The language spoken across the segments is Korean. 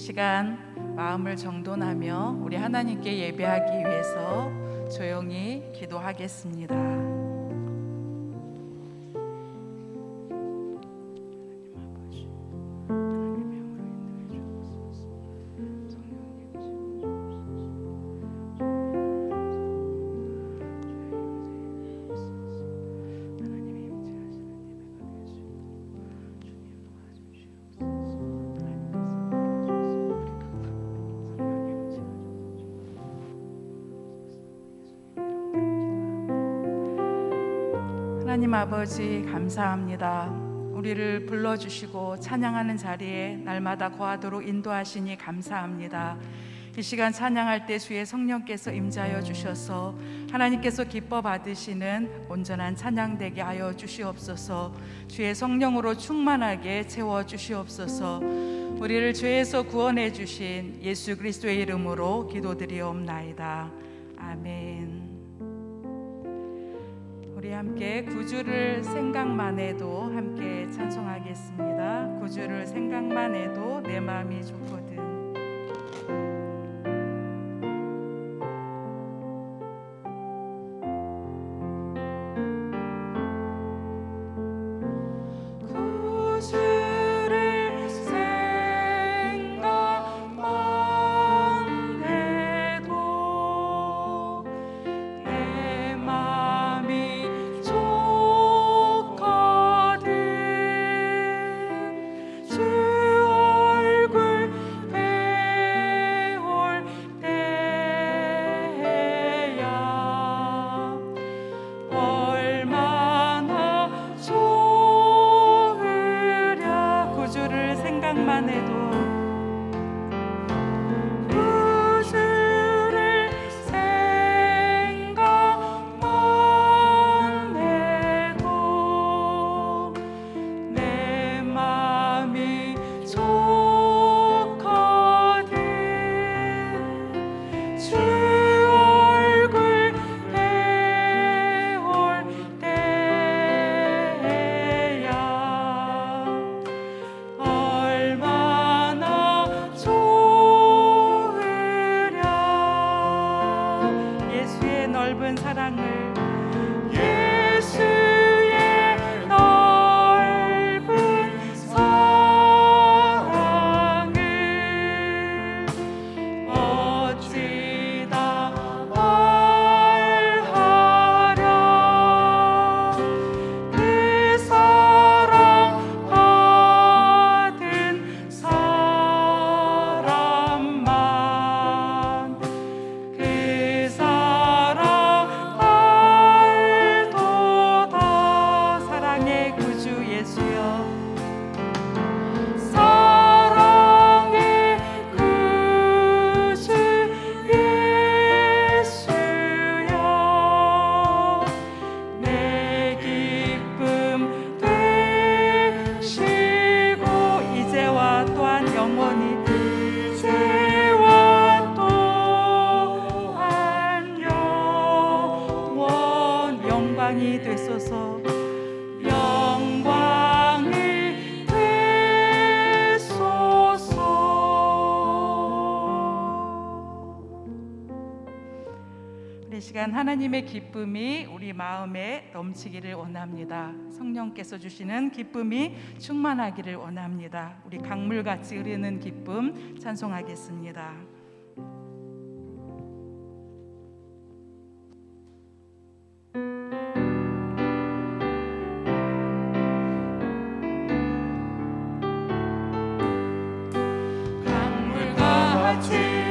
시간 마음을 정돈하며 우리 하나님께 예배하기 위해서 조용히 기도하겠습니다. 하나님 아버지 감사합니다. 우리를 불러주시고 찬양하는 자리에 날마다 거하도록 인도하시니 감사합니다. 이 시간 찬양할 때 주의 성령께서 임재하여 주셔서 하나님께서 기뻐 받으시는 온전한 찬양 되게 하여 주시옵소서. 주의 성령으로 충만하게 채워 주시옵소서. 우리를 죄에서 구원해 주신 예수 그리스도의 이름으로 기도드리옵나이다. 아멘. 우리 함께 구주를 생각만 해도 함께 찬송하겠습니다. 구주를 생각만 해도 내 마음이 좋거든. 생각만 해도 구주를 생각만 해도 내 마음이 좋거든. 주 얼굴 배울 때야 넓은 사랑을 예수의 넓은 사랑을 어찌다 말하랴. 그 사랑 받은 사람만 그 사랑 영광이 되소서. 영광이 되소서. 우리 시간 하나님의 기쁨이 우리 마음에 넘치기를 원합니다. 성령께서 주시는 기쁨이 충만하기를 원합니다. 우리 강물같이 흐르는 기쁨 찬송하겠습니다. 주의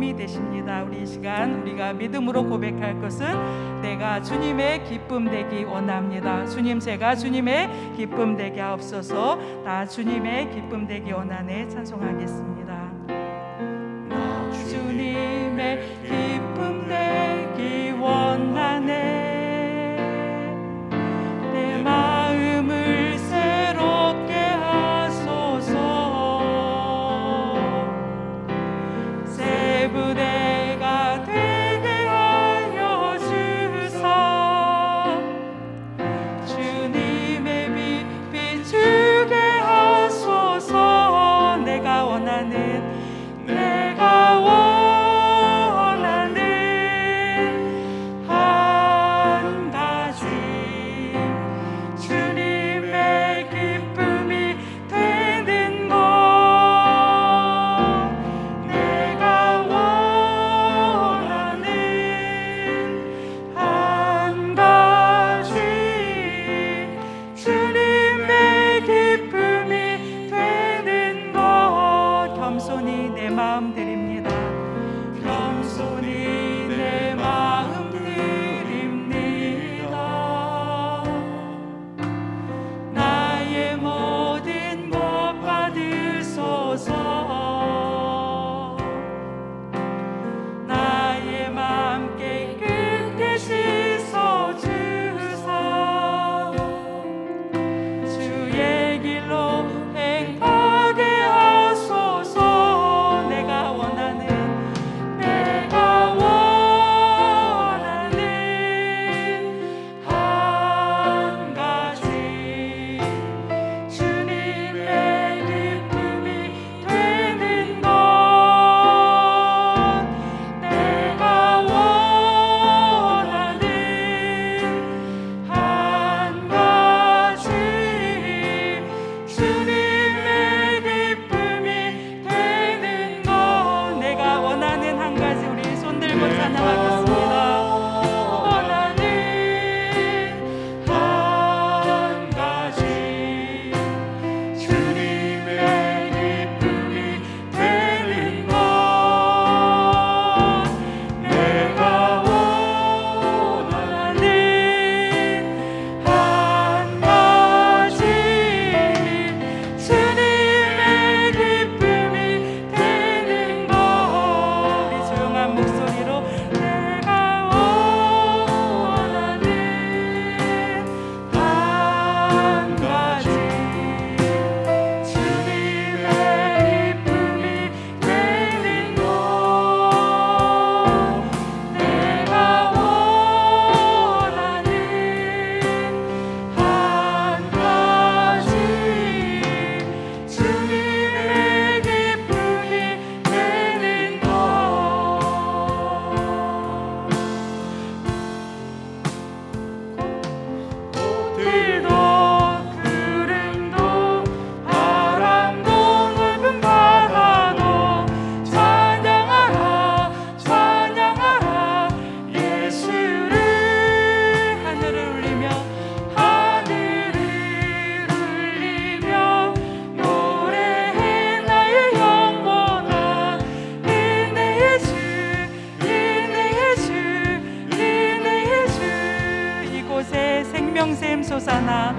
기쁨이 되십니다. 우리 이 시간 우리가 믿음으로 고백할 것은 내가 주님의 기쁨 되기 원합니다. 주님, 제가 주님의 기쁨 되게 하옵소서. 나 주님의 기쁨 되기 원하네. 찬송하겠습니다. 나 주님의 기쁨 되기 원하네. 내 마음을 새롭게 하소서. 새 부대가 되게 하여 주사. 주님의 빛 비추게 하소서. 내가 원하는 한 가지 주님의 기쁨이 되는 것. 내가 원하는 한 가지 주님의 기쁨이 되는 것. 겸손히 내 마음 드립니다. 겸손히 내 마음 드립니다. 나의 모든 것 받으소서. 나의 맘 깨끗게 씻어주사. 주의 길로 행하게 하소서. 내가 원하는 한 가지 주님의 기쁨이 되는 것. 내가 원하는 한 가지 주님의 기쁨이 되는 것. 내가 원하는 한 가지. 우리 손 들고 찬양하겠습니다. 생명샘 솟아나.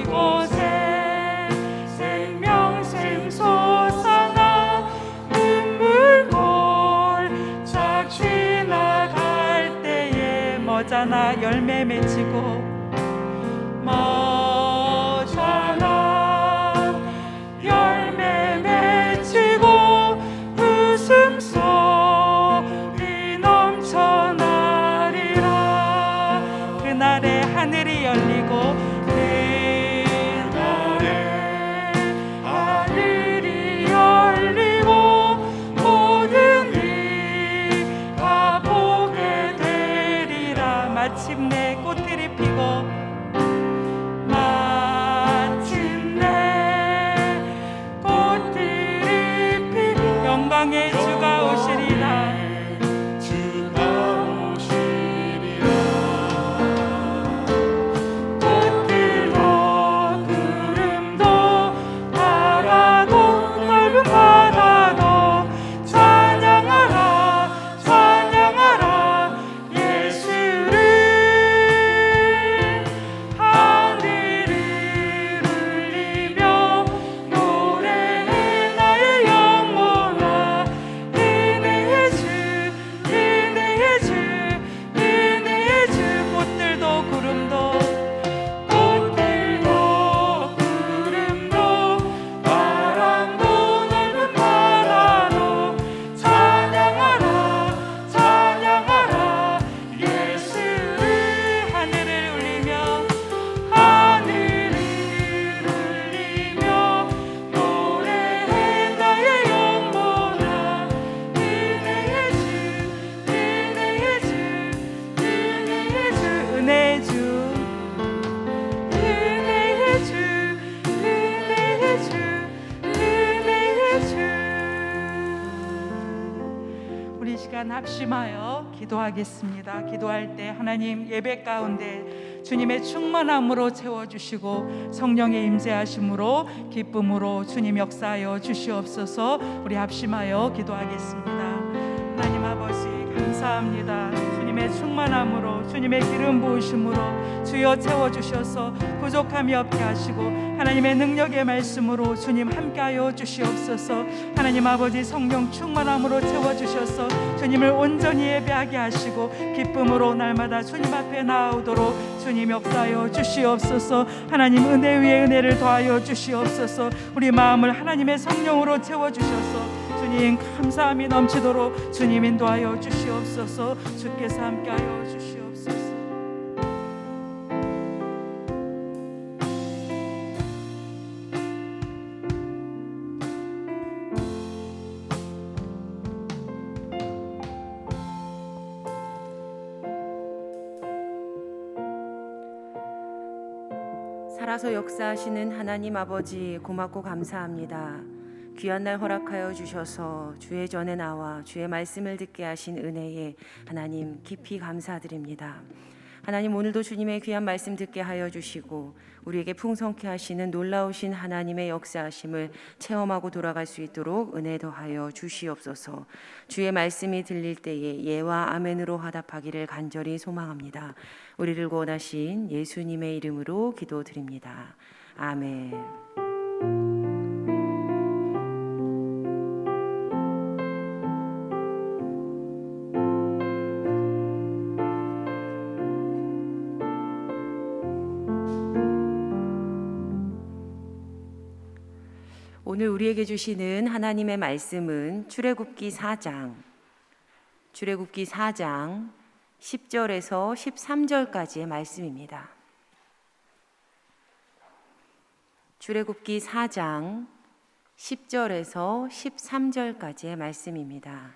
이곳에 생명샘 솟아나. 눈물골 착 지나갈 때에 머자나 열매 맺히고. 머자나 열매 맺히고 웃음소리 넘쳐나리라. 그날에 하늘이 열리고 그날에 하늘이 열리고 모든 이가 보게 되리라. 마침내 꽃들이 피고 우리 시간 합심하여 기도하겠습니다. 기도할 때 하나님 예배 가운데 주님의 충만함으로 채워주시고 성령의 임재하심으로 기쁨으로 주님 역사하여 주시옵소서. 우리 합심하여 기도하겠습니다. 하나님 아버지 감사합니다. 주님의 충만함으로 주님의 기름 부으심으로 주여 채워주셔서 부족함이 없게 하시고 하나님의 능력의 말씀으로 주님 함께하여 주시옵소서. 하나님 아버지 성령 충만함으로 채워주셔서 주님을 온전히 예배하게 하시고 기쁨으로 날마다 주님 앞에 나아오도록 주님 역사하여 주시옵소서. 하나님 은혜 위에 은혜를 더하여 주시옵소서. 우리 마음을 하나님의 성령으로 채워주셔서 주님 감사함이 넘치도록 주님 인도하여 주시옵소서. 주께서 함께하여 주시옵소서. 살아서 역사하시는 하나님 아버지 고맙고 감사합니다. 귀한 날 허락하여 주셔서 주의 전에 나와 주의 말씀을 듣게 하신 은혜에 하나님 깊이 감사드립니다. 하나님 오늘도 주님의 귀한 말씀 듣게 하여 주시고 우리에게 풍성케 하시는 놀라우신 하나님의 역사하심을 체험하고 돌아갈 수 있도록 은혜 더하여 주시옵소서. 주의 말씀이 들릴 때에 예와 아멘으로 화답하기를 간절히 소망합니다. 우리를 구원하신 예수님의 이름으로 기도드립니다. 아멘. 오늘 우리에게 주시는 하나님의 말씀은 출애굽기 4장 10절에서 13절까지의 말씀입니다. 출애굽기 4장 10절에서 13절까지의 말씀입니다.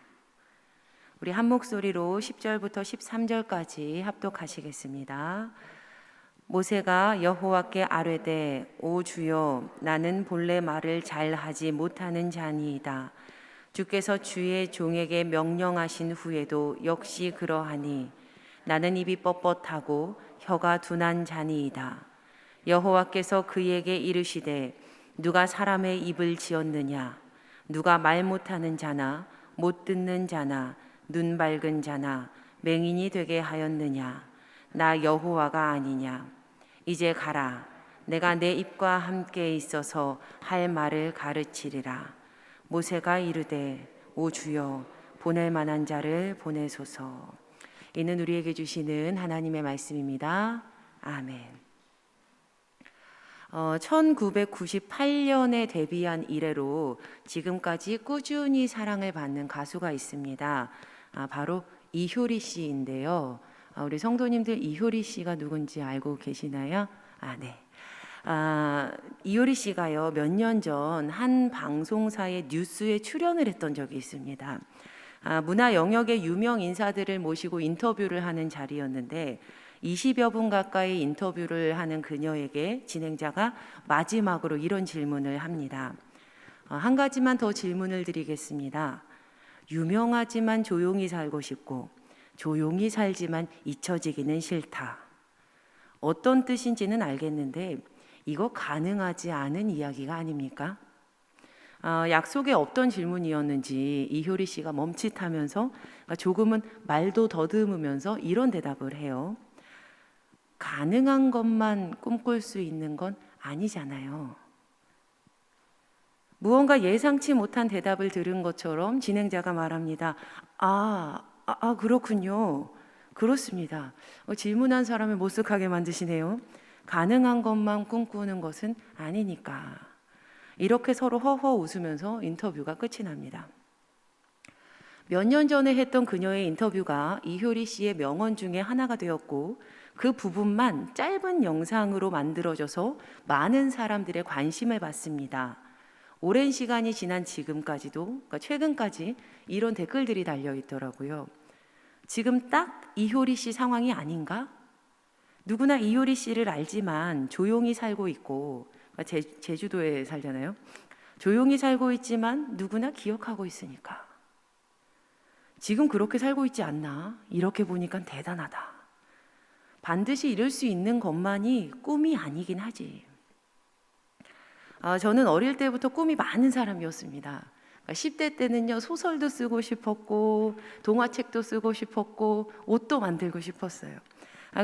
우리 한 목소리로 10절부터 13절까지 합독하시겠습니다. 모세가 여호와께 아뢰되 오 주여 나는 본래 말을 잘하지 못하는 자니이다. 주께서 주의 종에게 명령하신 후에도 역시 그러하니 나는 입이 뻣뻣하고 혀가 둔한 자니이다. 여호와께서 그에게 이르시되 누가 사람의 입을 지었느냐 누가 말 못하는 자나 못 듣는 자나 눈 밝은 자나 맹인이 되게 하였느냐 나 여호와가 아니냐. 이제 가라. 내가 내 입과 함께 있어서 할 말을 가르치리라. 모세가 이르되 오 주여 보낼 만한 자를 보내소서. 이는 우리에게 주시는 하나님의 말씀입니다. 아멘. 1998년에 데뷔한 이래로 지금까지 꾸준히 사랑을 받는 가수가 있습니다. 바로 이효리 씨인데요. 우리 성도님들 이효리 씨가 누군지 알고 계시나요? 네. 이효리 씨가요 몇 년 전 한 방송사의 뉴스에 출연을 했던 적이 있습니다. 문화 영역의 유명 인사들을 모시고 인터뷰를 하는 자리였는데 20여 분 가까이 인터뷰를 하는 그녀에게 진행자가 마지막으로 이런 질문을 합니다. 한 가지만 더 질문을 드리겠습니다. 유명하지만 조용히 살고 싶고 조용히 살지만 잊혀지기는 싫다. 어떤 뜻인지는 알겠는데 이거 가능하지 않은 이야기가 아닙니까? 약속에 없던 질문이었는지 이효리 씨가 멈칫하면서 조금은 말도 더듬으면서 이런 대답을 해요. 가능한 것만 꿈꿀 수 있는 건 아니잖아요. 무언가 예상치 못한 대답을 들은 것처럼 진행자가 말합니다. 그렇군요. 그렇습니다. 질문한 사람을 못쓱하게 만드시네요. 가능한 것만 꿈꾸는 것은 아니니까. 이렇게 서로 허허 웃으면서 인터뷰가 끝이 납니다. 몇 년 전에 했던 그녀의 인터뷰가 이효리 씨의 명언 중에 하나가 되었고 그 부분만 짧은 영상으로 만들어져서 많은 사람들의 관심을 받습니다. 오랜 시간이 지난 지금까지도, 그러니까 최근까지 이런 댓글들이 달려 있더라고요. 지금 딱 이효리 씨 상황이 아닌가? 누구나 이효리 씨를 알지만 조용히 살고 있고, 제주도에 살잖아요. 조용히 살고 있지만 누구나 기억하고 있으니까. 지금 그렇게 살고 있지 않나? 이렇게 보니까 대단하다. 반드시 이룰 수 있는 것만이 꿈이 아니긴 하지. 저는 어릴 때부터 꿈이 많은 사람이었습니다. 10대 때는요, 소설도 쓰고 싶었고, 동화책도 쓰고 싶었고, 옷도 만들고 싶었어요.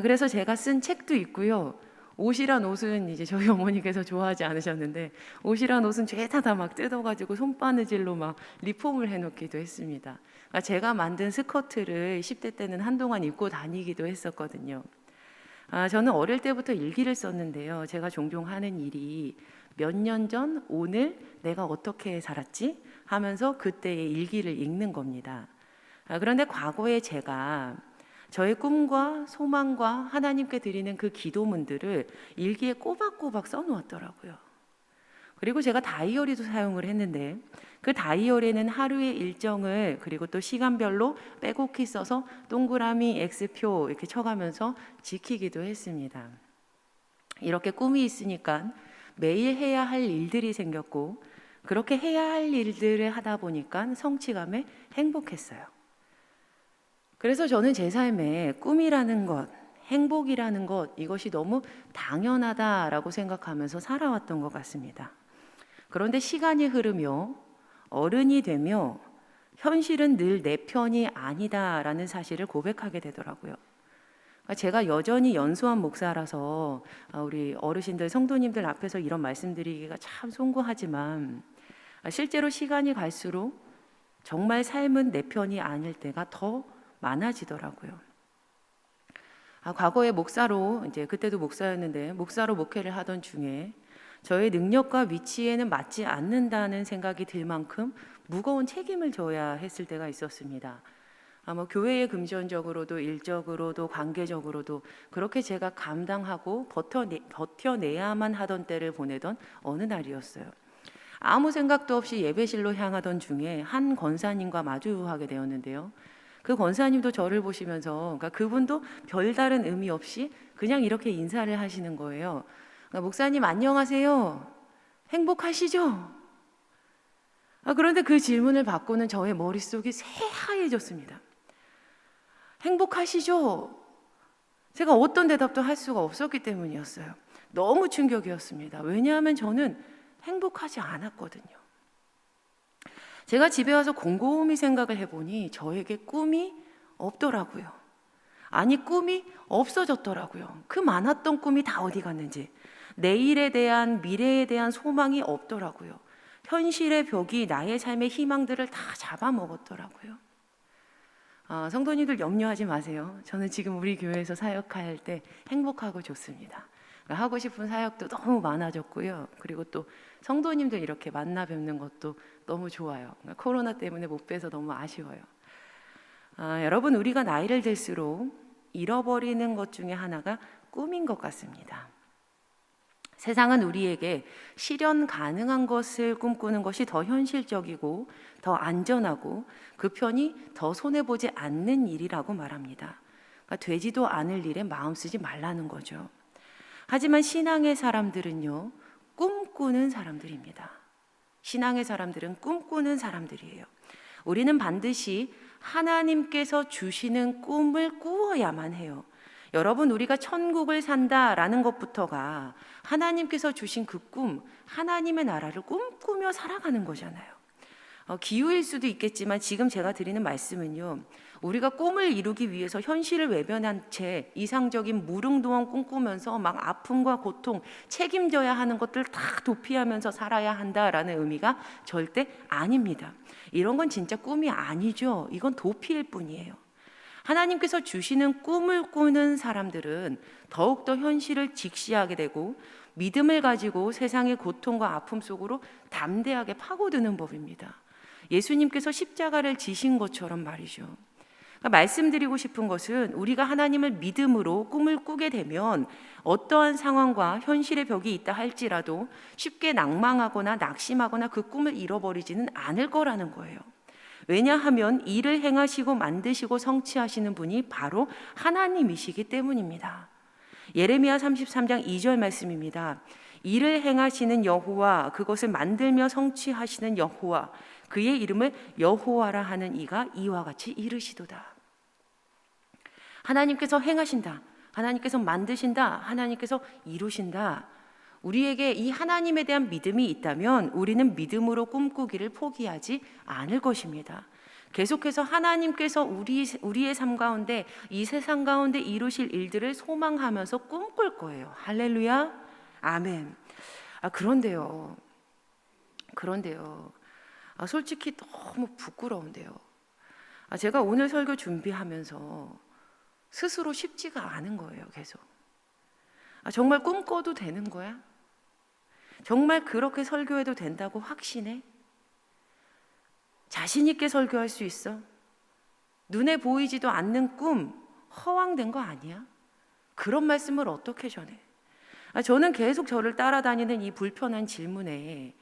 그래서 제가 쓴 책도 있고요. 옷이란 옷은 이제 저희 어머니께서 좋아하지 않으셨는데, 옷이란 옷은 죄다 다 막 뜯어가지고 손바느질로 막 리폼을 해놓기도 했습니다. 제가 만든 스커트를 10대 때는 한동안 입고 다니기도 했었거든요. 저는 어릴 때부터 일기를 썼는데요. 제가 종종 하는 일이 몇 년 전 오늘 내가 어떻게 살았지? 하면서 그때의 일기를 읽는 겁니다. 그런데 과거에 제가 저의 꿈과 소망과 하나님께 드리는 그 기도문들을 일기에 꼬박꼬박 써놓았더라고요. 그리고 제가 다이어리도 사용을 했는데 그 다이어리에는 하루의 일정을 그리고 또 시간별로 빼곡히 써서 동그라미, X표 이렇게 쳐가면서 지키기도 했습니다. 이렇게 꿈이 있으니까 매일 해야 할 일들이 생겼고 그렇게 해야 할 일들을 하다 보니까 성취감에 행복했어요. 그래서 저는 제 삶에 꿈이라는 것, 행복이라는 것 이것이 너무 당연하다라고 생각하면서 살아왔던 것 같습니다. 그런데 시간이 흐르며 어른이 되며 현실은 늘 내 편이 아니다라는 사실을 고백하게 되더라고요. 제가 여전히 연소한 목사라서 우리 어르신들, 성도님들 앞에서 이런 말씀드리기가 참 송구하지만 실제로 시간이 갈수록 정말 삶은 내 편이 아닐 때가 더 많아지더라고요. 과거에 목사로, 이제 그때도 목사였는데 목사로 목회를 하던 중에 저의 능력과 위치에는 맞지 않는다는 생각이 들 만큼 무거운 책임을 져야 했을 때가 있었습니다. 교회의 금전적으로도 일적으로도 관계적으로도 그렇게 제가 감당하고 버텨내야만 하던 때를 보내던 어느 날이었어요. 아무 생각도 없이 예배실로 향하던 중에 한 권사님과 마주하게 되었는데요. 그 권사님도 저를 보시면서 그분도 별다른 의미 없이 그냥 이렇게 인사를 하시는 거예요. 목사님 안녕하세요. 행복하시죠? 그런데 그 질문을 받고는 저의 머릿속이 새하얘졌습니다. 행복하시죠? 제가 어떤 대답도 할 수가 없었기 때문이었어요. 너무 충격이었습니다. 왜냐하면 저는 행복하지 않았거든요. 제가 집에 와서 곰곰이 생각을 해보니 저에게 꿈이 없더라고요. 아니 꿈이 없어졌더라고요. 그 많았던 꿈이 다 어디 갔는지 내일에 대한 미래에 대한 소망이 없더라고요. 현실의 벽이 나의 삶의 희망들을 다 잡아먹었더라고요. 성도님들 염려하지 마세요. 저는 지금 우리 교회에서 사역할 때 행복하고 좋습니다. 하고 싶은 사역도 너무 많아졌고요. 그리고 또 성도님들 이렇게 만나 뵙는 것도 너무 좋아요. 코로나 때문에 못 뵈서 너무 아쉬워요. 여러분 우리가 나이를 들수록 잃어버리는 것 중에 하나가 꿈인 것 같습니다. 세상은 우리에게 실현 가능한 것을 꿈꾸는 것이 더 현실적이고 더 안전하고 그 편이 더 손해보지 않는 일이라고 말합니다. 되지도 않을 일에 마음 쓰지 말라는 거죠. 하지만 신앙의 사람들은요, 꿈꾸는 사람들입니다. 신앙의 사람들은 꿈꾸는 사람들이에요. 우리는 반드시 하나님께서 주시는 꿈을 꾸어야만 해요. 여러분, 우리가 천국을 산다라는 것부터가 하나님께서 주신 그 꿈, 하나님의 나라를 꿈꾸며 살아가는 거잖아요. 기우일 수도 있겠지만 지금 제가 드리는 말씀은요, 우리가 꿈을 이루기 위해서 현실을 외면한 채 이상적인 무릉도원 꿈꾸면서 막 아픔과 고통, 책임져야 하는 것들 다 도피하면서 살아야 한다라는 의미가 절대 아닙니다. 이런 건 진짜 꿈이 아니죠. 이건 도피일 뿐이에요. 하나님께서 주시는 꿈을 꾸는 사람들은 더욱더 현실을 직시하게 되고 믿음을 가지고 세상의 고통과 아픔 속으로 담대하게 파고드는 법입니다. 예수님께서 십자가를 지신 것처럼 말이죠. 말씀드리고 싶은 것은 우리가 하나님을 믿음으로 꿈을 꾸게 되면 어떠한 상황과 현실의 벽이 있다 할지라도 쉽게 낭망하거나 낙심하거나 그 꿈을 잃어버리지는 않을 거라는 거예요. 왜냐하면 일을 행하시고 만드시고 성취하시는 분이 바로 하나님이시기 때문입니다. 예레미야 33장 2절 말씀입니다. 일을 행하시는 여호와, 그것을 만들며 성취하시는 여호와, 그의 이름을 여호와라 하는 이가 이와 같이 이르시도다. 하나님께서 행하신다. 하나님께서 만드신다. 하나님께서 이루신다. 우리에게 이 하나님에 대한 믿음이 있다면 우리는 믿음으로 꿈꾸기를 포기하지 않을 것입니다. 계속해서 하나님께서 우리의 삶 가운데 이 세상 가운데 이루실 일들을 소망하면서 꿈꿀 거예요. 할렐루야. 아멘. 그런데요. 솔직히 너무 부끄러운데요. 제가 오늘 설교 준비하면서 스스로 쉽지가 않은 거예요. 계속. 정말 꿈꿔도 되는 거야? 정말 그렇게 설교해도 된다고 확신해? 자신 있게 설교할 수 있어? 눈에 보이지도 않는 꿈 허황된 거 아니야? 그런 말씀을 어떻게 전해? 저는 계속 저를 따라다니는 이 불편한 질문에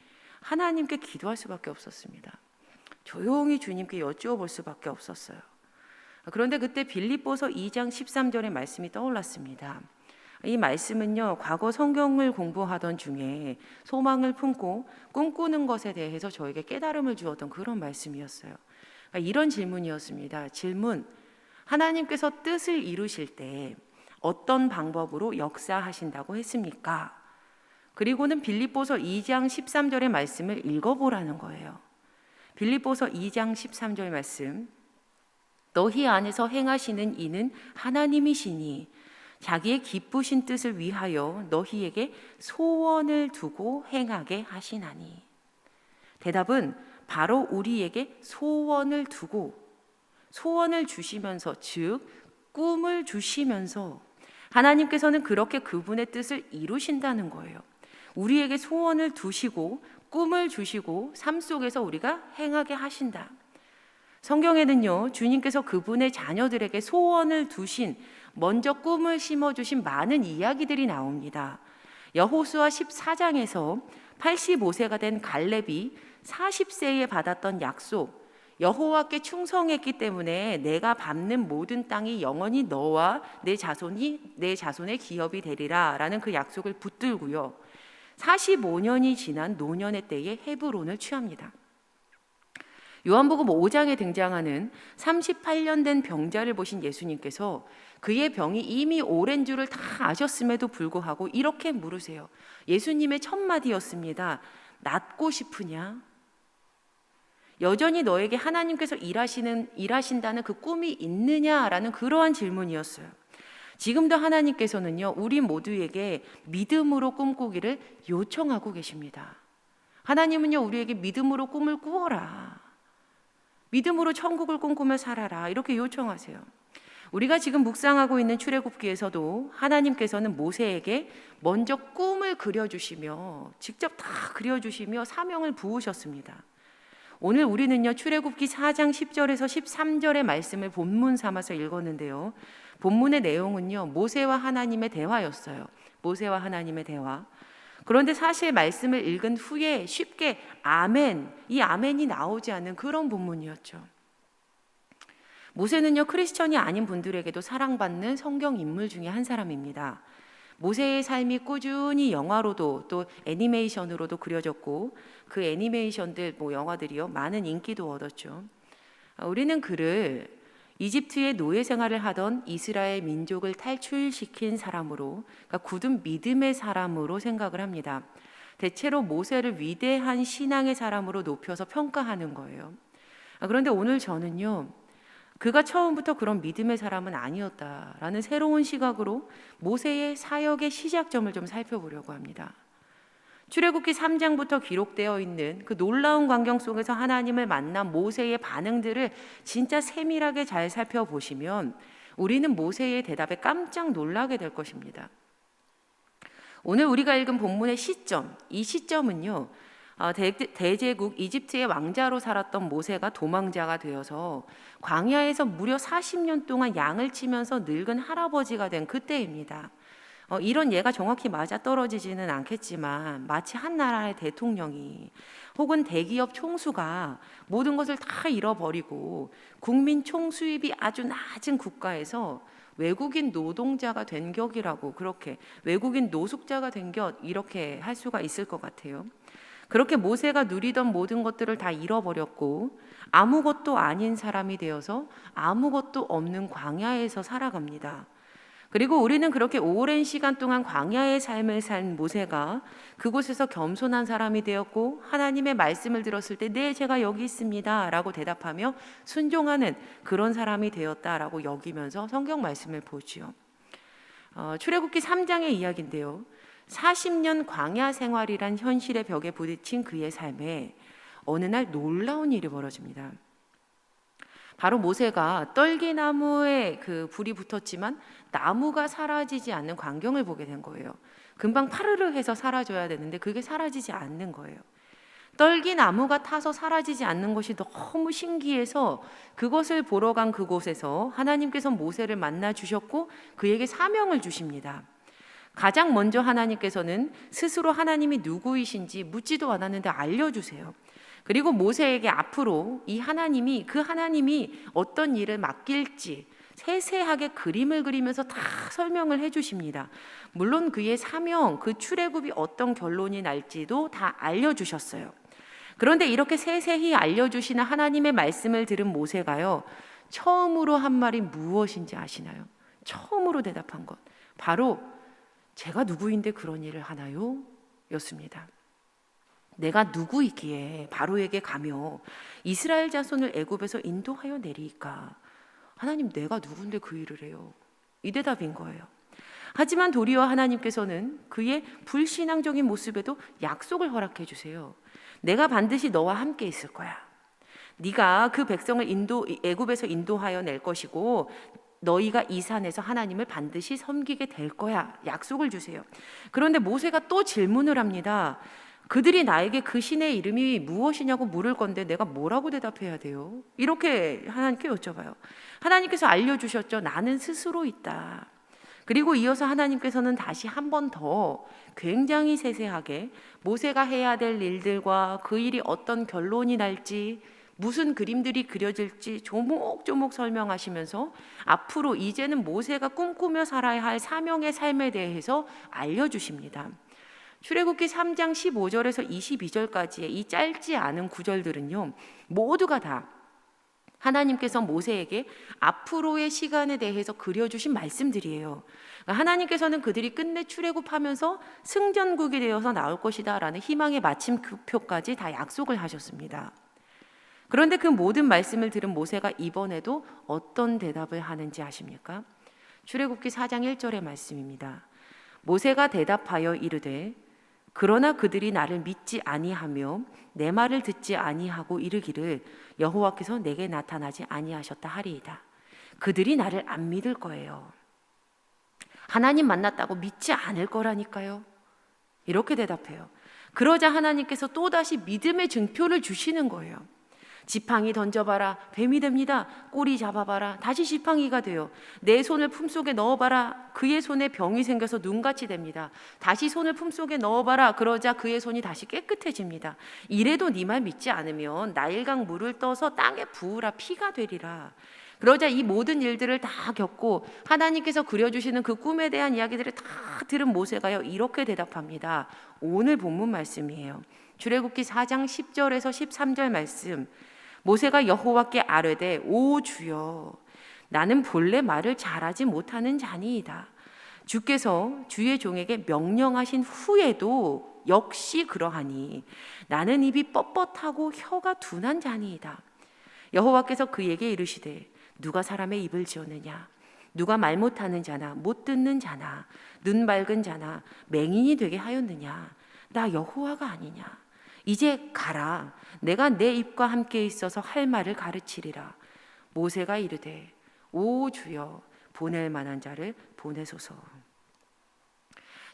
하나님께 기도할 수밖에 없었습니다. 조용히 주님께 여쭈어볼 수밖에 없었어요. 그런데 그때 빌립보서 2장 13절의 말씀이 떠올랐습니다. 이 말씀은요, 과거 성경을 공부하던 중에 소망을 품고 꿈꾸는 것에 대해서 저에게 깨달음을 주었던 그런 말씀이었어요. 이런 질문이었습니다. 질문: 하나님께서 뜻을 이루실 때 어떤 방법으로 역사하신다고 했습니까? 그리고는 빌립보서 2장 13절의 말씀을 읽어보라는 거예요. 빌립보서 2장 13절 말씀: 너희 안에서 행하시는 이는 하나님이시니 자기의 기쁘신 뜻을 위하여 너희에게 소원을 두고 행하게 하시나니. 대답은 바로 우리에게 소원을 두고, 소원을 주시면서, 즉 꿈을 주시면서 하나님께서는 그렇게 그분의 뜻을 이루신다는 거예요. 우리에게 소원을 두시고 꿈을 주시고 삶 속에서 우리가 행하게 하신다. 성경에는요, 주님께서 그분의 자녀들에게 소원을 두신, 먼저 꿈을 심어주신 많은 이야기들이 나옵니다. 여호수아 14장에서 85세가 된 갈렙이 40세에 받았던 약속, 여호와께 충성했기 때문에 내가 밟는 모든 땅이 영원히 너와 내 자손의 기업이 되리라 라는 그 약속을 붙들고요, 45년이 지난 노년의 때에 헤브론을 취합니다. 요한복음 5장에 등장하는 38년 된 병자를 보신 예수님께서 그의 병이 이미 오랜 줄을 다 아셨음에도 불구하고 이렇게 물으세요. 예수님의 첫 마디였습니다. 낫고 싶으냐? 여전히 너에게 하나님께서 일하신다는 그 꿈이 있느냐라는 그러한 질문이었어요. 지금도 하나님께서는요, 우리 모두에게 믿음으로 꿈꾸기를 요청하고 계십니다. 하나님은요, 우리에게 믿음으로 꿈을 꾸어라, 믿음으로 천국을 꿈꾸며 살아라, 이렇게 요청하세요. 우리가 지금 묵상하고 있는 출애굽기에서도 하나님께서는 모세에게 먼저 꿈을 그려주시며, 직접 다 그려주시며 사명을 부으셨습니다. 오늘 우리는요, 출애굽기 4장 10절에서 13절의 말씀을 본문 삼아서 읽었는데요, 본문의 내용은요, 모세와 하나님의 대화였어요. 모세와 하나님의 대화. 그런데 사실 말씀을 읽은 후에 쉽게 아멘, 이 아멘이 나오지 않는 그런 본문이었죠. 모세는요, 크리스천이 아닌 분들에게도 사랑받는 성경 인물 중에 한 사람입니다. 모세의 삶이 꾸준히 영화로도 또 애니메이션으로도 그려졌고, 그 애니메이션들, 영화들이요, 많은 인기도 얻었죠. 우리는 그를 이집트의 노예 생활을 하던 이스라엘 민족을 탈출시킨 사람으로, 그러니까 굳은 믿음의 사람으로 생각을 합니다. 대체로 모세를 위대한 신앙의 사람으로 높여서 평가하는 거예요. 그런데 오늘 저는요, 그가 처음부터 그런 믿음의 사람은 아니었다라는 새로운 시각으로 모세의 사역의 시작점을 좀 살펴보려고 합니다. 출애굽기 3장부터 기록되어 있는 그 놀라운 광경 속에서 하나님을 만난 모세의 반응들을 진짜 세밀하게 잘 살펴보시면 우리는 모세의 대답에 깜짝 놀라게 될 것입니다. 오늘 우리가 읽은 본문의 시점, 이 시점은요, 대제국 이집트의 왕자로 살았던 모세가 도망자가 되어서 광야에서 무려 40년 동안 양을 치면서 늙은 할아버지가 된 그때입니다. 이런 예가 정확히 맞아떨어지지는 않겠지만 마치 한 나라의 대통령이 혹은 대기업 총수가 모든 것을 다 잃어버리고 국민 총수입이 아주 낮은 국가에서 외국인 노동자가 된 격이라고, 그렇게 외국인 노숙자가 된 격, 이렇게 할 수가 있을 것 같아요. 그렇게 모세가 누리던 모든 것들을 다 잃어버렸고 아무것도 아닌 사람이 되어서 아무것도 없는 광야에서 살아갑니다. 그리고 우리는 그렇게 오랜 시간 동안 광야의 삶을 산 모세가 그곳에서 겸손한 사람이 되었고 하나님의 말씀을 들었을 때 네, 제가 여기 있습니다 라고 대답하며 순종하는 그런 사람이 되었다라고 여기면서 성경 말씀을 보지요. 출애굽기 3장의 이야기인데요. 40년 광야 생활이란 현실의 벽에 부딪힌 그의 삶에 어느 날 놀라운 일이 벌어집니다. 바로 모세가 떨기나무에 그 불이 붙었지만 나무가 사라지지 않는 광경을 보게 된 거예요. 금방 파르르 해서 사라져야 되는데 그게 사라지지 않는 거예요. 떨기나무가 타서 사라지지 않는 것이 너무 신기해서 그것을 보러 간 그곳에서 하나님께서 모세를 만나 주셨고 그에게 사명을 주십니다. 가장 먼저 하나님께서는 스스로 하나님이 누구이신지 묻지도 않았는데 알려주세요. 그리고 모세에게 앞으로 그 하나님이 어떤 일을 맡길지 세세하게 그림을 그리면서 다 설명을 해주십니다. 물론 그의 사명, 그 출애굽이 어떤 결론이 날지도 다 알려주셨어요. 그런데 이렇게 세세히 알려주시는 하나님의 말씀을 들은 모세가요, 처음으로 한 말이 무엇인지 아시나요? 처음으로 대답한 것, 바로 제가 누구인데 그런 일을 하나요? 였습니다. 내가 누구이기에 바로에게 가며 이스라엘 자손을 애굽에서 인도하여 내리이까? 하나님, 내가 누군데 그 일을 해요? 이 대답인 거예요. 하지만 도리어 하나님께서는 그의 불신앙적인 모습에도 약속을 허락해 주세요. 내가 반드시 너와 함께 있을 거야. 네가 그 백성을 애굽에서 인도하여 낼 것이고 너희가 이 산에서 하나님을 반드시 섬기게 될 거야. 약속을 주세요. 그런데 모세가 또 질문을 합니다. 그들이 나에게 그 신의 이름이 무엇이냐고 물을 건데 내가 뭐라고 대답해야 돼요? 이렇게 하나님께 여쭤봐요. 하나님께서 알려주셨죠. 나는 스스로 있다. 그리고 이어서 하나님께서는 다시 한 번 더 굉장히 세세하게 모세가 해야 될 일들과 그 일이 어떤 결론이 날지, 무슨 그림들이 그려질지 조목조목 설명하시면서 앞으로 이제는 모세가 꿈꾸며 살아야 할 사명의 삶에 대해서 알려주십니다. 출애굽기 3장 15절에서 22절까지의 이 짧지 않은 구절들은요, 모두가 다 하나님께서 모세에게 앞으로의 시간에 대해서 그려주신 말씀들이에요. 하나님께서는 그들이 끝내 출애굽하면서 승전국이 되어서 나올 것이다 라는 희망의 마침표까지 다 약속을 하셨습니다. 그런데 그 모든 말씀을 들은 모세가 이번에도 어떤 대답을 하는지 아십니까? 출애굽기 4장 1절의 말씀입니다. 모세가 대답하여 이르되 그러나 그들이 나를 믿지 아니하며 내 말을 듣지 아니하고 이르기를 여호와께서 내게 나타나지 아니하셨다 하리이다. 그들이 나를 안 믿을 거예요. 하나님 만났다고 믿지 않을 거라니까요. 이렇게 대답해요. 그러자 하나님께서 또다시 믿음의 증표를 주시는 거예요. 지팡이 던져봐라, 뱀이 됩니다. 꼬리 잡아봐라, 다시 지팡이가 돼요. 내 손을 품속에 넣어봐라, 그의 손에 병이 생겨서 눈같이 됩니다. 다시 손을 품속에 넣어봐라, 그러자 그의 손이 다시 깨끗해집니다. 이래도 네 말 믿지 않으면 나일강 물을 떠서 땅에 부으라, 피가 되리라. 그러자 이 모든 일들을 다 겪고 하나님께서 그려주시는 그 꿈에 대한 이야기들을 다 들은 모세가요, 이렇게 대답합니다. 오늘 본문 말씀이에요. 출애굽기 4장 10절에서 13절 말씀. 모세가 여호와께 아뢰되 오 주여, 나는 본래 말을 잘하지 못하는 자니이다. 주께서 주의 종에게 명령하신 후에도 역시 그러하니 나는 입이 뻣뻣하고 혀가 둔한 자니이다. 여호와께서 그에게 이르시되 누가 사람의 입을 지었느냐? 누가 말 못하는 자나 못 듣는 자나 눈 밝은 자나 맹인이 되게 하였느냐? 나 여호와가 아니냐? 이제 가라. 내가 내 입과 함께 있어서 할 말을 가르치리라. 모세가 이르되 오 주여, 보낼 만한 자를 보내소서.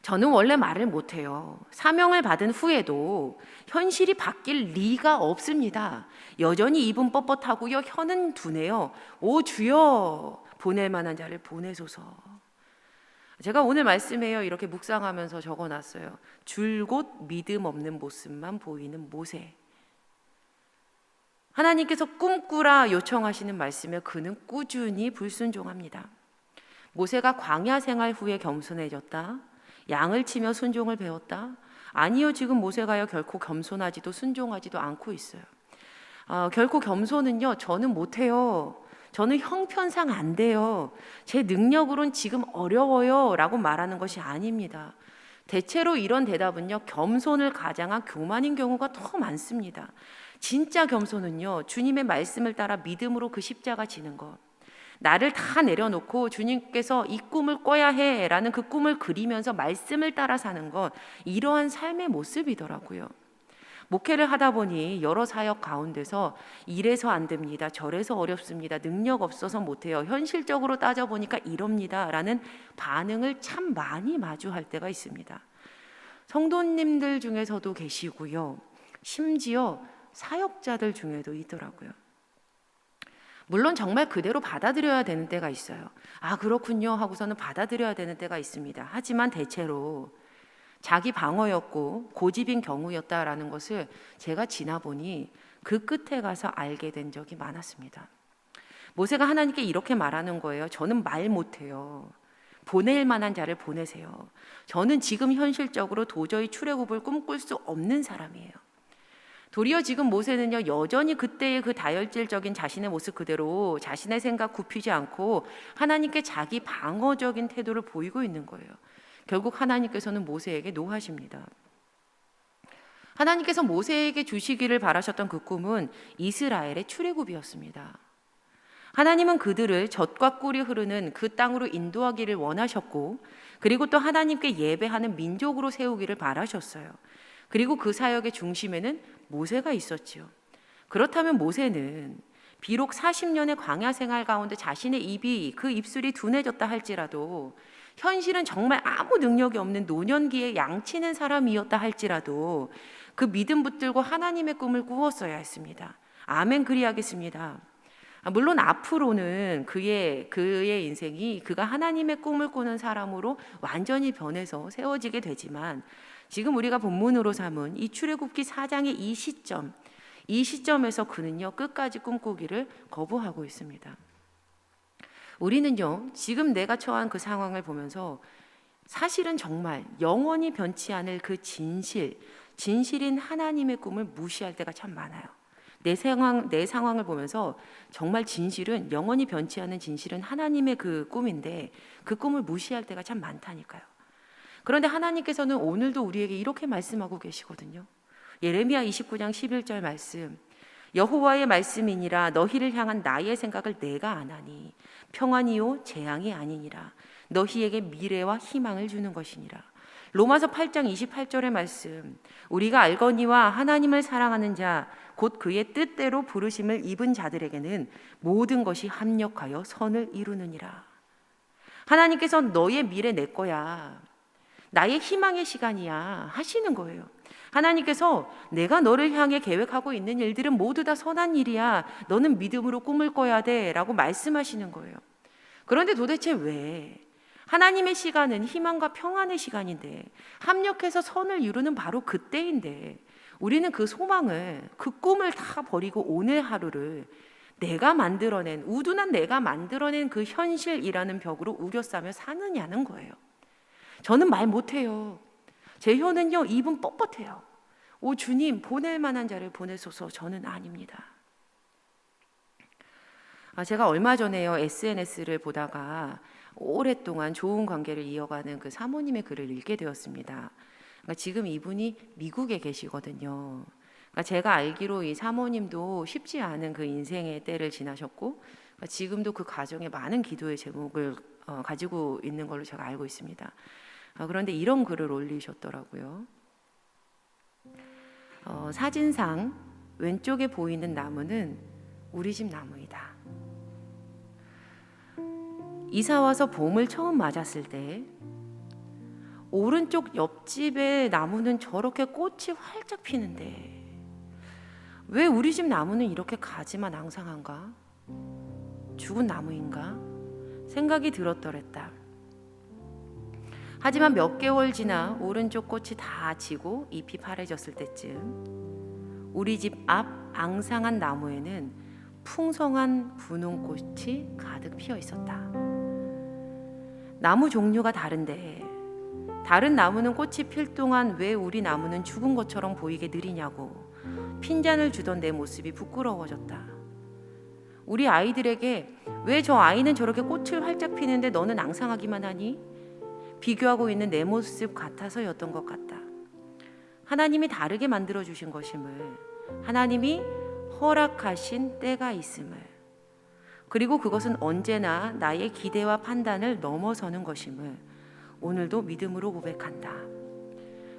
저는 원래 말을 못해요. 사명을 받은 후에도 현실이 바뀔 리가 없습니다. 여전히 입은 뻣뻣하고요, 혀는 둔해요. 오 주여, 보낼 만한 자를 보내소서. 제가 오늘 말씀에요, 이렇게 묵상하면서 적어놨어요. 줄곧 믿음 없는 모습만 보이는 모세. 하나님께서 꿈꾸라 요청하시는 말씀에 그는 꾸준히 불순종합니다. 모세가 광야 생활 후에 겸손해졌다, 양을 치며 순종을 배웠다, 아니요, 지금 모세가요 결코 겸손하지도 순종하지도 않고 있어요. 결코 겸손은요, 저는 못해요, 저는 형편상 안 돼요, 제 능력으론 지금 어려워요 라고 말하는 것이 아닙니다. 대체로 이런 대답은요, 겸손을 가장한 교만인 경우가 더 많습니다. 진짜 겸손은요, 주님의 말씀을 따라 믿음으로 그 십자가 지는 것, 나를 다 내려놓고 주님께서 이 꿈을 꿔야 해 라는 그 꿈을 그리면서 말씀을 따라 사는 것, 이러한 삶의 모습이더라고요. 목회를 하다 보니 여러 사역 가운데서 이래서 안 됩니다, 저래서 어렵습니다, 능력 없어서 못해요, 현실적으로 따져보니까 이럽니다 라는 반응을 참 많이 마주할 때가 있습니다. 성도님들 중에서도 계시고요, 심지어 사역자들 중에도 있더라고요. 물론 정말 그대로 받아들여야 되는 때가 있어요. 아, 그렇군요 하고서는 받아들여야 되는 때가 있습니다. 하지만 대체로 자기 방어였고 고집인 경우였다라는 것을 제가 지나보니 그 끝에 가서 알게 된 적이 많았습니다. 모세가 하나님께 이렇게 말하는 거예요. 저는 말 못해요, 보낼 만한 자를 보내세요, 저는 지금 현실적으로 도저히 출애굽을 꿈꿀 수 없는 사람이에요. 도리어 지금 모세는요, 여전히 그때의 그 다혈질적인 자신의 모습 그대로 자신의 생각 굽히지 않고 하나님께 자기 방어적인 태도를 보이고 있는 거예요. 결국 하나님께서는 모세에게 노하십니다. 하나님께서 모세에게 주시기를 바라셨던 그 꿈은 이스라엘의 출애굽이었습니다. 하나님은 그들을 젖과 꿀이 흐르는 그 땅으로 인도하기를 원하셨고, 그리고 또 하나님께 예배하는 민족으로 세우기를 바라셨어요. 그리고 그 사역의 중심에는 모세가 있었지요. 그렇다면 모세는 비록 40년의 광야 생활 가운데 자신의 그 입술이 둔해졌다 할지라도, 현실은 정말 아무 능력이 없는 노년기에 양치는 사람이었다 할지라도 그 믿음 붙들고 하나님의 꿈을 꾸었어야 했습니다. 아멘, 그리하겠습니다. 물론 앞으로는 그의 인생이 그가 하나님의 꿈을 꾸는 사람으로 완전히 변해서 세워지게 되지만, 지금 우리가 본문으로 삼은 이 출애굽기 4장의 이 시점에서 그는요, 끝까지 꿈꾸기를 거부하고 있습니다. 우리는요, 지금 내가 처한 그 상황을 보면서 사실은 정말 영원히 변치 않을 그 진실인 하나님의 꿈을 무시할 때가 참 많아요. 내 상황을 보면서 정말 진실은, 영원히 변치 않은 진실은 하나님의 그 꿈인데 그 꿈을 무시할 때가 참 많다니까요. 그런데 하나님께서는 오늘도 우리에게 이렇게 말씀하고 계시거든요. 예레미야 29장 11절 말씀, 여호와의 말씀이니라, 너희를 향한 나의 생각을 내가 아나니 평안이요 재앙이 아니니라, 너희에게 미래와 희망을 주는 것이니라. 로마서 8장 28절의 말씀, 우리가 알거니와 하나님을 사랑하는 자 곧 그의 뜻대로 부르심을 입은 자들에게는 모든 것이 합력하여 선을 이루느니라. 하나님께서 너의 미래 내 거야, 나의 희망의 시간이야 하시는 거예요. 하나님께서 내가 너를 향해 계획하고 있는 일들은 모두 다 선한 일이야, 너는 믿음으로 꿈을 꿔야 돼 라고 말씀하시는 거예요. 그런데 도대체 왜 하나님의 시간은 희망과 평안의 시간인데, 합력해서 선을 이루는 바로 그때인데, 우리는 그 소망을, 그 꿈을 다 버리고 오늘 하루를 우둔한 내가 만들어낸 그 현실이라는 벽으로 우겨싸며 사느냐는 거예요. 저는 말 못해요, 제 혀는요 입은 뻣뻣해요, 오 주님 보낼 만한 자를 보내소서, 저는 아닙니다. 제가 얼마 전에요, SNS를 보다가 오랫동안 좋은 관계를 이어가는 그 사모님의 글을 읽게 되었습니다. 지금 이분이 미국에 계시거든요. 제가 알기로 이 사모님도 쉽지 않은 그 인생의 때를 지나셨고, 지금도 그 가정에 많은 기도의 제목을 가지고 있는 걸로 제가 알고 있습니다. 그런데 이런 글을 올리셨더라고요. 사진상 왼쪽에 보이는 나무는 우리 집 나무이다. 이사 와서 봄을 처음 맞았을 때 오른쪽 옆집의 나무는 저렇게 꽃이 활짝 피는데 왜 우리 집 나무는 이렇게 가지만 앙상한가? 죽은 나무인가? 생각이 들었더랬다. 하지만 몇 개월 지나 오른쪽 꽃이 다 지고 잎이 파래졌을 때쯤 우리 집 앞 앙상한 나무에는 풍성한 분홍꽃이 가득 피어 있었다. 나무 종류가 다른데 다른 나무는 꽃이 필 동안 왜 우리 나무는 죽은 것처럼 보이게 느리냐고 핀잔을 주던 내 모습이 부끄러워졌다. 우리 아이들에게 왜 저 아이는 저렇게 꽃을 활짝 피는데 너는 앙상하기만 하니? 비교하고 있는 내 모습 같아서였던 것 같다. 하나님이 다르게 만들어 주신 것임을, 하나님이 허락하신 때가 있음을, 그리고 그것은 언제나 나의 기대와 판단을 넘어서는 것임을 오늘도 믿음으로 고백한다.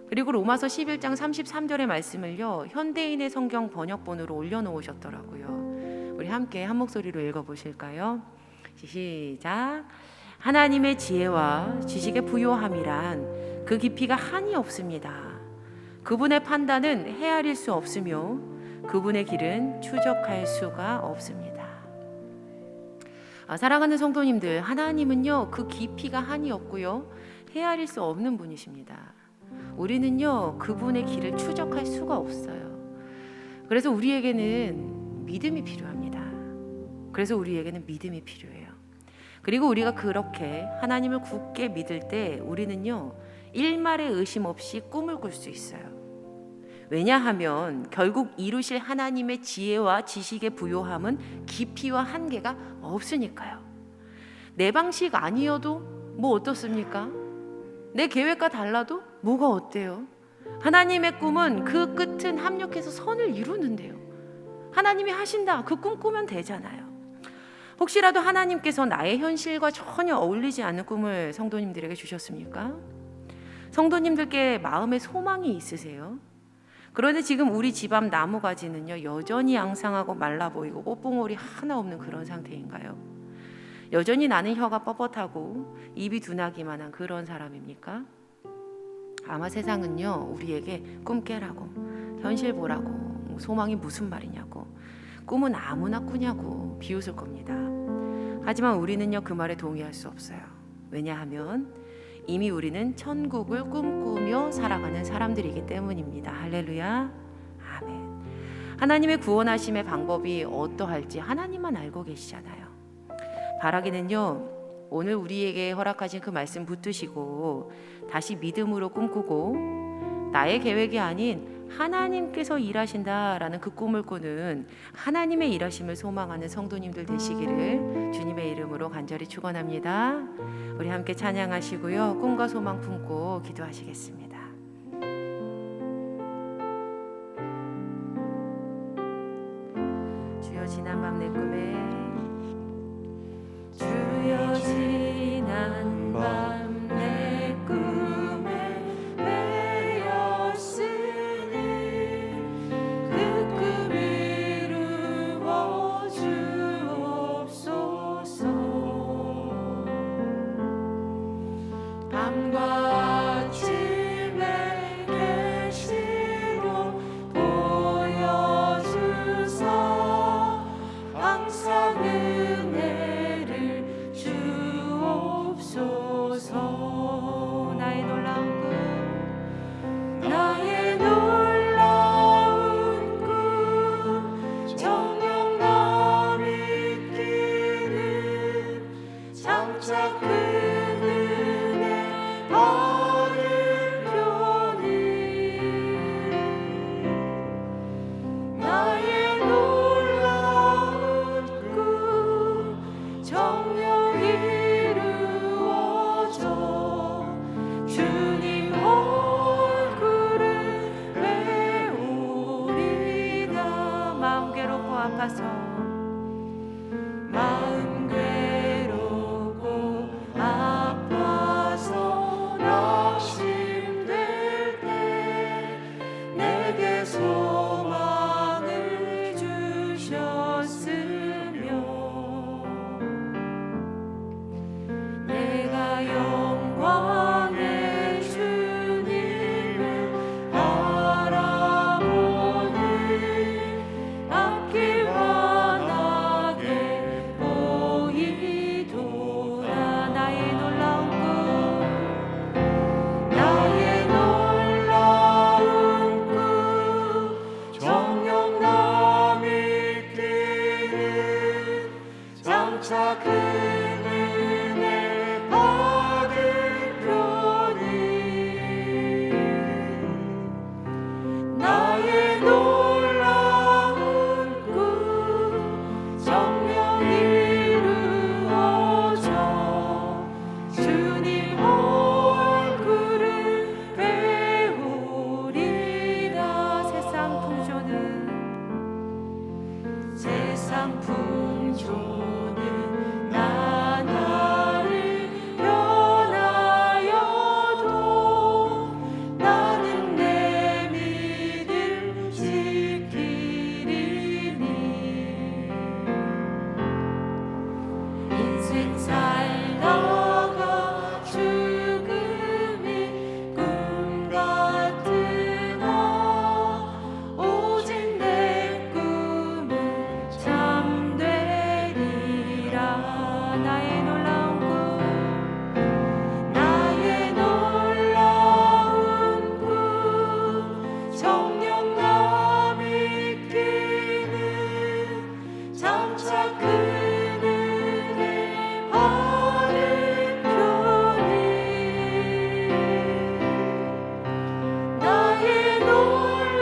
그리고 로마서 11장 33절의 말씀을요, 현대인의 성경 번역본으로 올려놓으셨더라고요. 우리 함께 한 목소리로 읽어보실까요? 시작. 하나님의 지혜와 지식의 부요함이란 그 깊이가 한이 없습니다. 그분의 판단은 헤아릴 수 없으며 그분의 길은 추적할 수가 없습니다. 사랑하는 성도님들, 하나님은요 그 깊이가 한이 없고요 헤아릴 수 없는 분이십니다. 우리는요 그분의 길을 추적할 수가 없어요. 그래서 우리에게는 믿음이 필요합니다. 그래서 우리에게는 믿음이 필요해요. 그리고 우리가 그렇게 하나님을 굳게 믿을 때 우리는요 일말의 의심 없이 꿈을 꿀 수 있어요. 왜냐하면 결국 이루실 하나님의 지혜와 지식의 부요함은 깊이와 한계가 없으니까요. 내 방식 아니어도 뭐 어떻습니까? 내 계획과 달라도 뭐가 어때요? 하나님의 꿈은 그 끝은 합력해서 선을 이루는데요. 하나님이 하신다, 그 꿈 꾸면 되잖아요. 혹시라도 하나님께서 나의 현실과 전혀 어울리지 않는 꿈을 성도님들에게 주셨습니까? 성도님들께 마음에 소망이 있으세요? 그런데 지금 우리 집 앞 나무가지는요 여전히 앙상하고 말라 보이고 꽃봉오리 하나 없는 그런 상태인가요? 여전히 나는 혀가 뻣뻣하고 입이 둔하기만 한 그런 사람입니까? 아마 세상은요 우리에게 꿈 깨라고, 현실 보라고, 소망이 무슨 말이냐고, 꿈은 아무나 꾸냐고 비웃을 겁니다. 하지만 우리는요 그 말에 동의할 수 없어요. 왜냐하면 이미 우리는 천국을 꿈꾸며 살아가는 사람들이기 때문입니다. 할렐루야, 아멘. 하나님의 구원하심의 방법이 어떠할지 하나님만 알고 계시잖아요. 바라기는요 오늘 우리에게 허락하신 그 말씀 붙드시고 다시 믿음으로 꿈꾸고 나의 계획이 아닌 하나님께서 일하신다라는 그 꿈을 꾸는 하나님의 일하심을 소망하는 성도님들 되시기를 주님의 이름으로 간절히 축원합니다. 우리 함께 찬양하시고요 꿈과 소망 품고 기도하시겠습니다. 주여 지난밤 내 꿈에, 주여 지난밤 내 꿈에 베었으니 그 꿈 이루어 주옵소서. 밤과 아침에 계시로 보여주사 항상 은혜를 주옵소서. 나의 놀라운 꿈, 나의 놀라운 꿈, 정녕 나 믿기는 장차 그 은혜 받을 편이. 나의 놀라운 꿈 정녕 이루어져 주님 얼굴을 배우리다. 마음 괴롭고 아파서, 마음 괴롭고 나의 놀라운 꿈 나의 놀라운 꿈 정녕 나 믿기는 장차 그늘에 바른 편이 나의 놀라운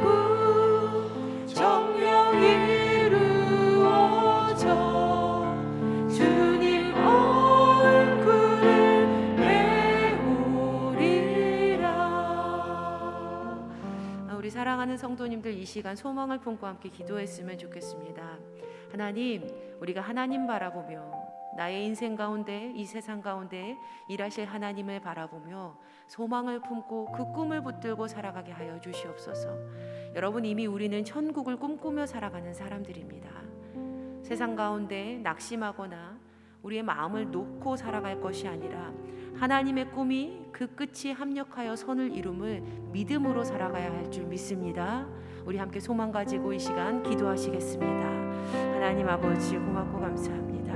꿈 정녕 이루어져 주님 얼굴을 배우리라. 우리 사랑하는 성도님들 이 시간 소망을 품고 함께 기도했으면 좋겠습니다. 하나님, 우리가 하나님 바라보며 나의 인생 가운데 이 세상 가운데 일하실 하나님을 바라보며 소망을 품고 그 꿈을 붙들고 살아가게 하여 주시옵소서. 여러분, 이미 우리는 천국을 꿈꾸며 살아가는 사람들입니다. 세상 가운데 낙심하거나 우리의 마음을 놓고 살아갈 것이 아니라 하나님의 꿈이 그 끝이 합력하여 선을 이룸을 믿음으로 살아가야 할 줄 믿습니다. 우리 함께 소망 가지고 이 시간 기도하시겠습니다. 하나님 아버지, 고맙고 감사합니다.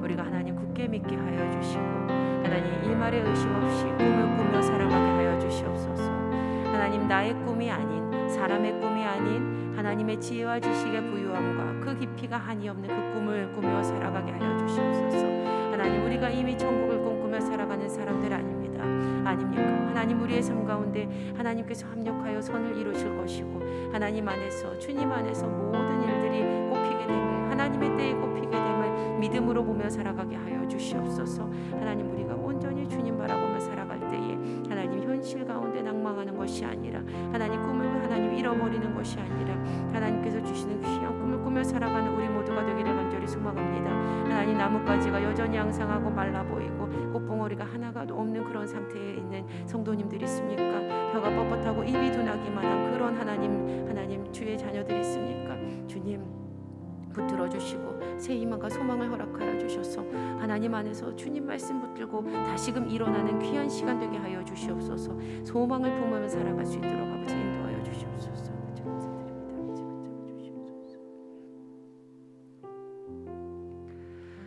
우리가 하나님 굳게 믿게 하여 주시고 하나님 일말의 의심 없이 꿈을 꾸며 살아가게 하여 주시옵소서. 하나님, 나의 꿈이 아닌 사람의 꿈이 아닌 하나님의 지혜와 지식의 부유함과 그 깊이가 한이 없는 그 꿈을 꾸며 살아가게 하여 주시옵소서. 하나님, 우리가 이미 천국을 꿈꾸며 살아가는 사람들 아닙니다. 아닙니까? 하나님, 우리의 삶 가운데 하나님께서 합력하여 선을 이루실 것이고 하나님 안에서, 주님 안에서 모든 일들이 꼽히게 됨을, 하나님의 때에 꼽히게 됨을 믿음으로 보며 살아가게 하여 주시옵소서. 하나님, 우리가 온전히 주님 바라보며 살아갈 때에 하나님 현실 가운데 낭망하는 것이 아니라 하나님 꿈을 하나님 잃어버리는 것이 아니라 하나님께서 주시는 귀한 꿈을 꾸며 살아가는 우리 모두가 되기를 간절히 소망합니다. 하나님, 나뭇가지가 여전히 앙상하고 말라 보이고 꽃봉오리가 하나가 없는 그런 상태에 있는 성도님들이 있습니까? 혀가 뻣뻣하고 입이 둔하기만 한 그런 하나님 주의 자녀들이 있습니까? 주님, 붙들어 주시고 새 희망과 소망을 허락하여 주셔서 하나님 안에서 주님 말씀 붙들고 다시금 일어나는 귀한 시간 되게 하여 주시옵소서. 소망을 품으며 살아갈 수 있도록 아버지 인도하여 주시옵소서.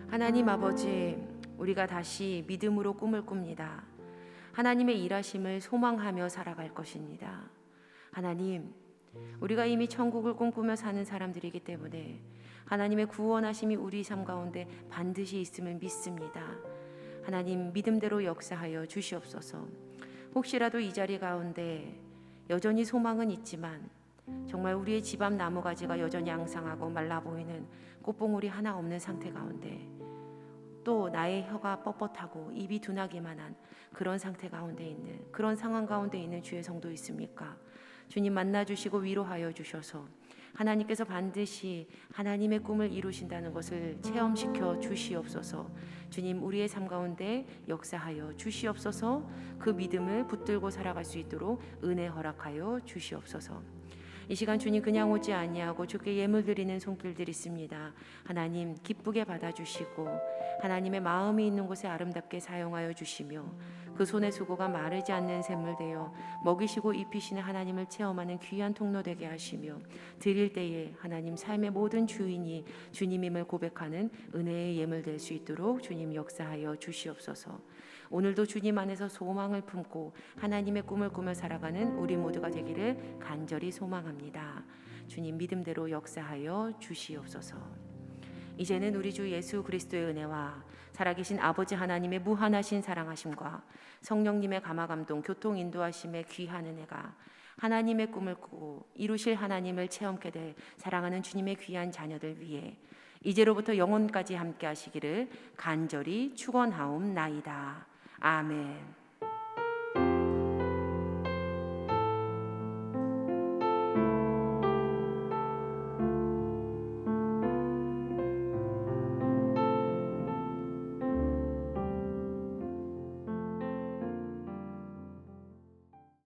하나님 아버지, 우리가 다시 믿음으로 꿈을 꿉니다. 하나님의 일하심을 소망하며 살아갈 것입니다. 하나님, 우리가 이미 천국을 꿈꾸며 사는 사람들이기 때문에 하나님의 구원하심이 우리 삶 가운데 반드시 있음을 믿습니다. 하나님, 믿음대로 역사하여 주시옵소서. 혹시라도 이 자리 가운데 여전히 소망은 있지만 정말 우리의 집 앞 나무가지가 여전히 앙상하고 말라 보이는 꽃봉오리 하나 없는 상태 가운데, 또 나의 혀가 뻣뻣하고 입이 둔하기만 한 그런 상태 가운데 있는, 그런 상황 가운데 있는 주의 성도 있습니까? 주님 만나주시고 위로하여 주셔서 하나님께서 반드시 하나님의 꿈을 이루신다는 것을 체험시켜 주시옵소서. 주님, 우리의 삶 가운데 역사하여 주시옵소서. 그 믿음을 붙들고 살아갈 수 있도록 은혜 허락하여 주시옵소서. 이 시간 주님 그냥 오지 아니하고 주께 예물 드리는 손길들이 있습니다. 하나님 기쁘게 받아주시고 하나님의 마음이 있는 곳에 아름답게 사용하여 주시며 그 손의 수고가 마르지 않는 샘물 되어 먹이시고 입히시는 하나님을 체험하는 귀한 통로 되게 하시며, 드릴 때에 하나님 삶의 모든 주인이 주님임을 고백하는 은혜의 예물 될 수 있도록 주님 역사하여 주시옵소서. 오늘도 주님 안에서 소망을 품고 하나님의 꿈을 꾸며 살아가는 우리 모두가 되기를 간절히 소망합니다. 주님 믿음대로 역사하여 주시옵소서. 이제는 우리 주 예수 그리스도의 은혜와 살아계신 아버지 하나님의 무한하신 사랑하심과 성령님의 감화감동 교통 인도하심의 귀한 은혜가 하나님의 꿈을 꾸고 이루실 하나님을 체험케 될 사랑하는 주님의 귀한 자녀들 위해 이제로부터 영원까지 함께 하시기를 간절히 축원하옵나이다. 아멘.